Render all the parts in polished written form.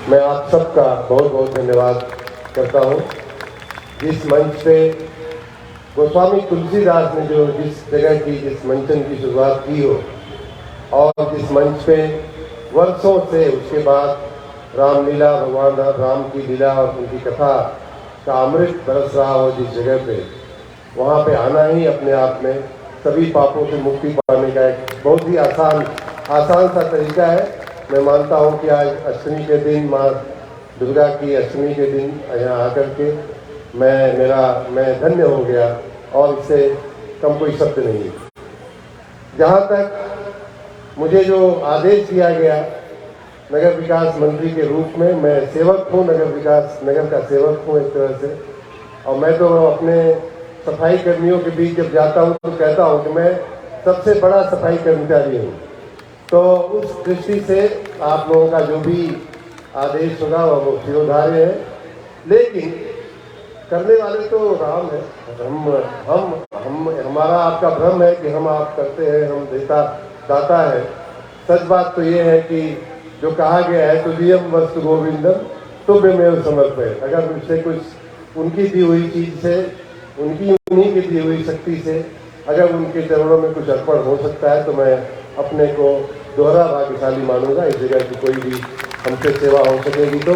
मैं आप सबका बहुत बहुत धन्यवाद करता हूँ। जिस मंच पे गोस्वामी तुलसीदास ने जो जिस जगह की जिस मंचन की शुरुआत की हो और जिस मंच पे वर्षों से उसके बाद रामलीला भगवान राम की लीला और उनकी कथा का अमृत बरस रहा हो जिस जगह पे, वहाँ पे आना ही अपने आप में सभी पापों से मुक्ति पाने का एक बहुत ही आसान सा तरीका है। मैं मानता हूँ कि आज अष्टमी के दिन, माँ दुर्गा की अष्टमी के दिन यहाँ आकर के मैं धन्य हो गया और इससे कम कोई शब्द नहीं है। जहाँ तक मुझे जो आदेश दिया गया नगर विकास मंत्री के रूप में, मैं सेवक हूँ, नगर का सेवक हूँ एक तरह से, और मैं तो अपने सफाई कर्मियों के बीच जब जाता हूँ तो कहता हूँ कि मैं सबसे बड़ा सफाई कर्मचारी हूँ। तो उस दृष्टि से आप लोगों का जो भी आदेश होगा वो शिरोधार्य है, लेकिन करने वाले तो राम है। हम हमारा आपका भ्रम है कि हम आप करते हैं, हम दाता है। सच बात तो ये है कि जो कहा गया है तुल्यम वस्तु गोविंदम तुभ्यमेव समर्पयेत्। अगर मुझसे कुछ उनकी दी हुई चीज से, उन्हीं की दी हुई शक्ति से अगर उनके चरणों में कुछ अर्पण हो सकता है तो मैं अपने को दोहरा भाग्यशाली मानूंगा। इस जगह की कोई भी हमसे सेवा हो सकेगी तो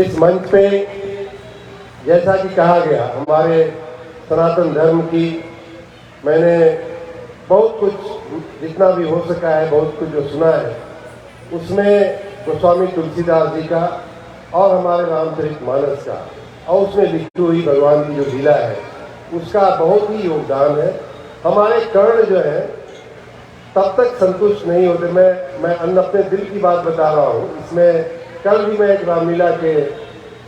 इस मंच पे जैसा कि कहा गया हमारे सनातन धर्म की, मैंने बहुत कुछ जितना भी हो सका है, बहुत कुछ जो सुना है उसमें गोस्वामी तुलसीदास जी का और हमारे रामचरितमानस का और उसमें लिखी हुई भगवान की जो लीला है उसका बहुत ही योगदान है। हमारे कर्ण जो है तब तक संतुष्ट नहीं होते। मैं अपने दिल की बात बता रहा हूँ। इसमें कल भी मैं एक रामलीला के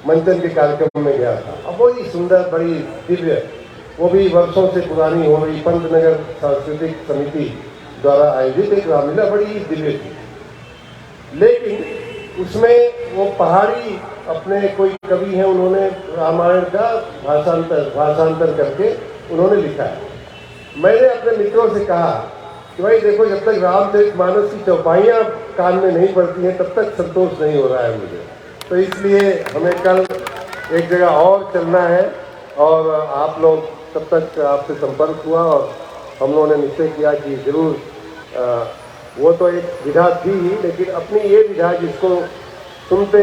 मंचन के कार्यक्रम में गया था। अब बड़ी सुंदर, बड़ी दिव्य, वो भी वर्षों से पुरानी हो रही पंतनगर सांस्कृतिक समिति द्वारा आयोजित एक रामलीला बड़ी दिव्य थी, लेकिन उसमें वो पहाड़ी अपने कोई कवि हैं, उन्होंने रामायण का भाषांतर करके उन्होंने लिखा है। मैंने अपने मित्रों से कहा कि भाई देखो, जब तक रामचरितमानस की चौपाइयाँ कान में नहीं पड़ती हैं तब तक संतोष नहीं हो रहा है मुझे। तो इसलिए हमें कल एक जगह और चलना है और आप लोग तब तक आपसे संपर्क हुआ और हम लोगों ने निश्चय किया कि जरूर वो तो एक विधा थी ही, लेकिन अपनी ये विधा जिसको सुनते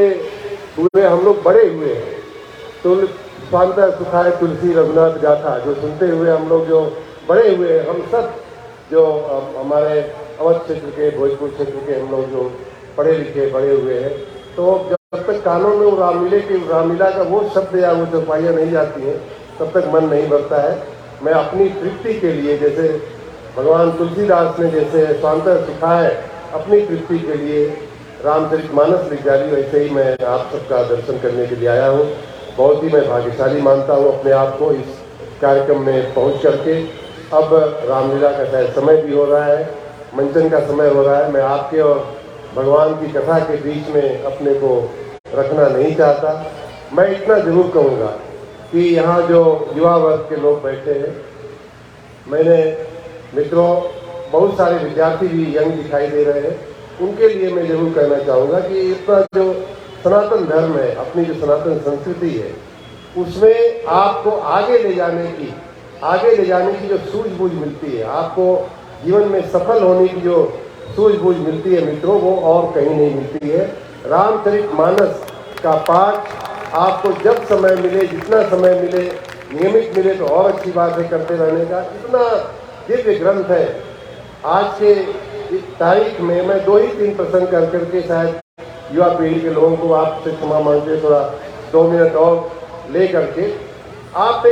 हुए हम लोग बड़े हुए हैं, स्वांत सुखाए तुलसी रघुनाथ गाथा, जो सुनते हुए हम लोग जो बड़े हुए हैं, हम सब जो हमारे अवध क्षेत्र के, भोजपुर क्षेत्र के हम लोग जो पढ़े लिखे बड़े हुए हैं, तो जब तक कानों में वो रामलीला का वो शब्द या वो चौपाइयाँ नहीं जाती हैं तब तक मन नहीं भरता है। मैं अपनी तृप्ति के लिए, जैसे भगवान तुलसीदास ने जैसे स्वांत सुखाए अपनी तृप्ति के लिए रामचरितमानस लिख डाली, वैसे ही मैं आप सबका दर्शन करने के लिए आया हूँ। बहुत ही मैं भाग्यशाली मानता हूँ अपने आप को इस कार्यक्रम में पहुँच करके। अब रामलीला का शायद समय भी हो रहा है, मंचन का समय हो रहा है। मैं आपके और भगवान की कथा के बीच में अपने को रखना नहीं चाहता। मैं इतना जरूर कहूँगा कि यहाँ जो युवा वर्ग के लोग बैठे हैं, मैंने मित्रों बहुत सारे विद्यार्थी भी यंग दिखाई दे रहे हैं, उनके लिए मैं जरूर कहना चाहूँगा कि इतना जो सनातन धर्म है, अपनी जो सनातन संस्कृति है, उसमें आपको आगे ले जाने की जो सूझबूझ मिलती है, आपको जीवन में सफल होने की जो सूझबूझ मिलती है मित्रों, वो और कहीं नहीं मिलती है। रामचरितमानस का पाठ आपको जब समय मिले, जितना समय मिले, नियमित मिले तो और अच्छी बात है करते रहने का। इतना दिव्य ग्रंथ है। आज के इस तारीख में मैं 2 ही 3 प्रसंग कर करके शायद युवा पीढ़ी के लोगों को आपसे क्षमा मांगते, थोड़ा 2 मिनट और ले करके आप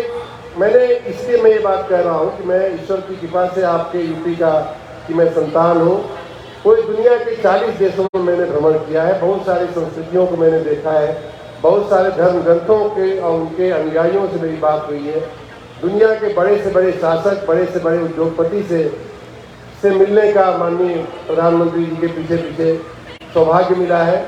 मैंने इसलिए मैं ये बात कह रहा हूँ कि मैं ईश्वर की कृपा से आपके यूपी की मैं संतान हूँ। पूरी दुनिया के 40 देशों में मैंने भ्रमण किया है, बहुत सारी संस्कृतियों को मैंने देखा है, बहुत सारे धर्म ग्रंथों के और उनके अनुयायियों से मेरी बात हुई है। दुनिया के बड़े से बड़े शासक, बड़े से बड़े उद्योगपति से मिलने का माननीय प्रधानमंत्री जी के पीछे सौभाग्य मिला है।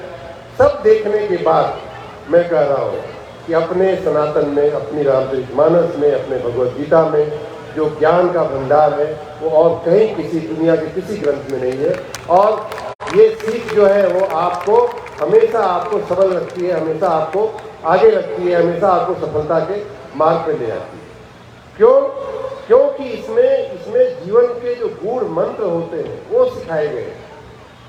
सब देखने के बाद मैं कह रहा हूँ कि अपने सनातन में, अपनी रामचरितमानस में, अपने भगवद गीता में जो ज्ञान का भंडार है वो और कहीं किसी दुनिया के किसी ग्रंथ में नहीं है। और ये सीख जो है वो आपको हमेशा आपको सबल रखती है, हमेशा आपको आगे रखती है, हमेशा आपको सफलता के मार्ग पे ले जाती है। क्यों? क्योंकि इसमें जीवन के जो गूढ़ मंत्र होते हैं वो सिखाए गए हैं।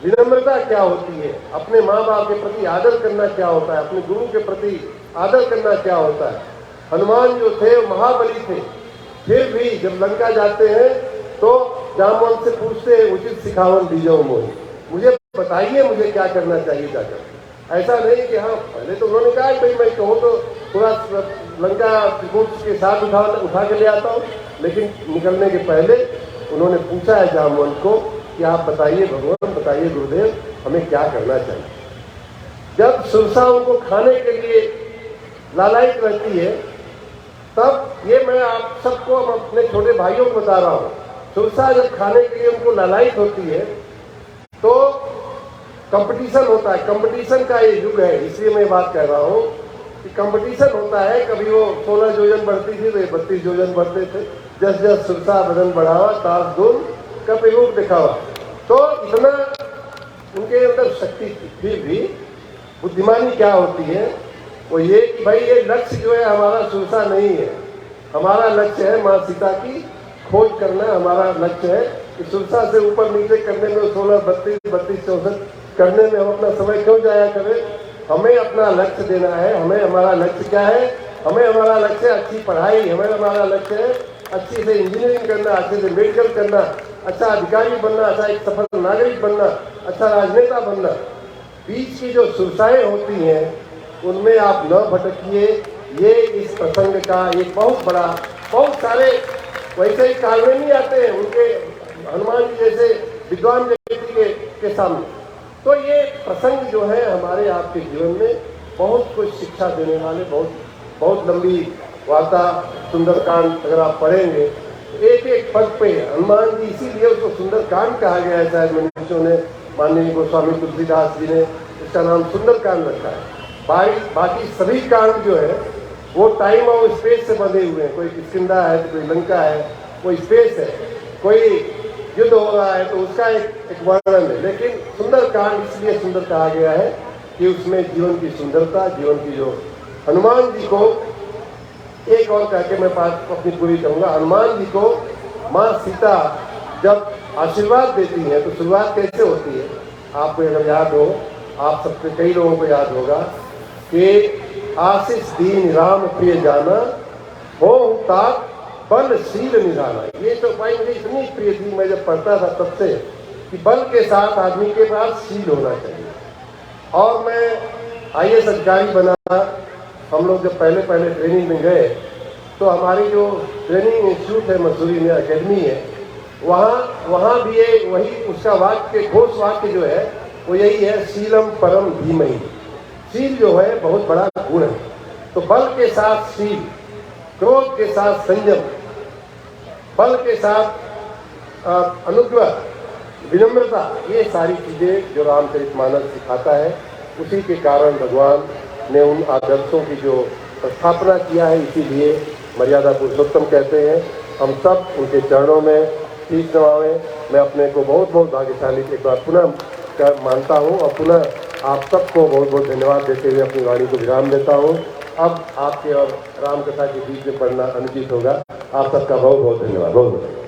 विनम्रता क्या होती है, अपने माँ बाप के प्रति आदर करना क्या होता है, अपने गुरु के प्रति आदर करना क्या होता है। हनुमान जो थे वो महाबली थे, फिर भी जब लंका जाते हैं तो जामवंत से पूछते हैं उचित सिखावन दीजो मोहि, मुझे बताइए मुझे क्या करना चाहिए जाकर। ऐसा नहीं कि हाँ, पहले तो उन्होंने कहा भाई मैं कहूँ तो थोड़ा लंका त्रिकूट के साथ उठा के ले आता हूँ, लेकिन निकलने के पहले उन्होंने पूछा है जामवंत को कि आप बताइए भगवान, बताइए गुरुदेव, हमें क्या करना चाहिए। जब सुरसा उनको खाने के लिए लालायित रहती है, तब ये मैं आप सबको, अपने छोटे भाइयों को बता रहा हूँ, सुरसा जब खाने के लिए उनको लालायित होती है तो कंपटीशन होता है। कंपटीशन का ये युग है, इसलिए मैं बात कह रहा हूँ कि कंपटीशन होता है। कभी वो 16 योजन बढ़ती थी तो ये 32 योजन बढ़ते थे। जस जस सुरसा बदन बढ़ावा, तास दून कप रूप दिखावा। तो इतना उनके अंदर शक्ति थी। फिर भी बुद्धिमानी क्या होती है, वो ये कि भाई ये लक्ष्य जो है हमारा सुरसा नहीं है, हमारा लक्ष्य है माँ सीता की खोज करना। हमारा लक्ष्य है कि सुरसा से ऊपर नीचे करने में 16, 32, 64 करने में हम अपना समय क्यों जाया करें। हमें अपना लक्ष्य देना है। हमें हमारा लक्ष्य क्या है, हमें हमारा लक्ष्य अच्छी पढ़ाई, हमें हमारा लक्ष्य है अच्छी से इंजीनियरिंग करना, अच्छे से मेडिकल करना, अच्छा अधिकारी बनना, अच्छा एक सफल नागरिक बनना, अच्छा राजनेता बनना। बीच की जो सुरसाएं होती हैं उनमें आप न भटकिए। ये इस प्रसंग का एक बहुत बड़ा, बहुत सारे वैसे ही कालवे नहीं आते हैं उनके, हनुमान जी जैसे विद्वान व्यक्ति के सामने। तो ये प्रसंग जो है हमारे आपके जीवन में बहुत कुछ शिक्षा देने वाले, बहुत लंबी वार्ता सुंदरकांड अगर आप पढ़ेंगे एक एक पद पे हनुमान जी, इसीलिए उसको सुंदरकांड कहा गया है। शायद मनुष्यों ने, माननीय गोस्वामी तुलसीदास जी ने इसका नाम सुंदरकांड रखा है। बाकी सभी कांड जो है वो टाइम और स्पेस से बंधे हुए हैं। कोई किष्किंधा है तो कोई लंका है, कोई स्पेस है, कोई युद्ध हो रहा है तो उसका एक वर्णन है। लेकिन सुंदरकांड इसलिए सुंदर कहा गया है कि उसमें जीवन की सुंदरता, जीवन की जो हनुमान जी को, एक और कह के मैं बात अपनी पूरी करूंगा। हनुमान जी को माँ सीता जब आशीर्वाद देती है तो शुरुआत कैसे होती है, आपको अगर याद हो, आप सबके कई लोगों को याद होगा कि आशीष दीन राम प्रिय जाना, हो तात बल शील निधाना। ये तो भाई मुझे इतनी प्रिय थी मैं जब पढ़ता था तब से, कि बल के साथ आदमी के पास शील होना चाहिए। और मैं IAS अधिकारी बना, हम लोग जब पहले ट्रेनिंग में गए तो हमारी जो ट्रेनिंग इंस्टीट्यूट है मसूरी में, अकेडमी है, वहाँ भी ये वही उसका वाक्य, घोष वाक्य जो है वो यही है, शीलम परम धीमहि। शील जो है बहुत बड़ा गुण है। तो बल के साथ शील, क्रोध के साथ संयम, बल के साथ अनुग्रह, विनम्रता, ये सारी चीजें जो रामचरितमानस सिखाता है, उसी के कारण भगवान ने उन आदर्शों की जो स्थापना किया है। इसीलिए मर्यादा पुरुषोत्तम कहते हैं। हम सब उनके चरणों में शीश नवाएं। मैं अपने को बहुत बहुत भाग्यशाली एक बार पुनः मानता हूँ और पुनः आप सबको बहुत बहुत धन्यवाद देते हुए अपनी वाणी को विराम देता हूँ। अब आपके और रामकथा के बीच में पढ़ना अनुचित होगा। आप सबका बहुत बहुत धन्यवाद। बहुत बहुत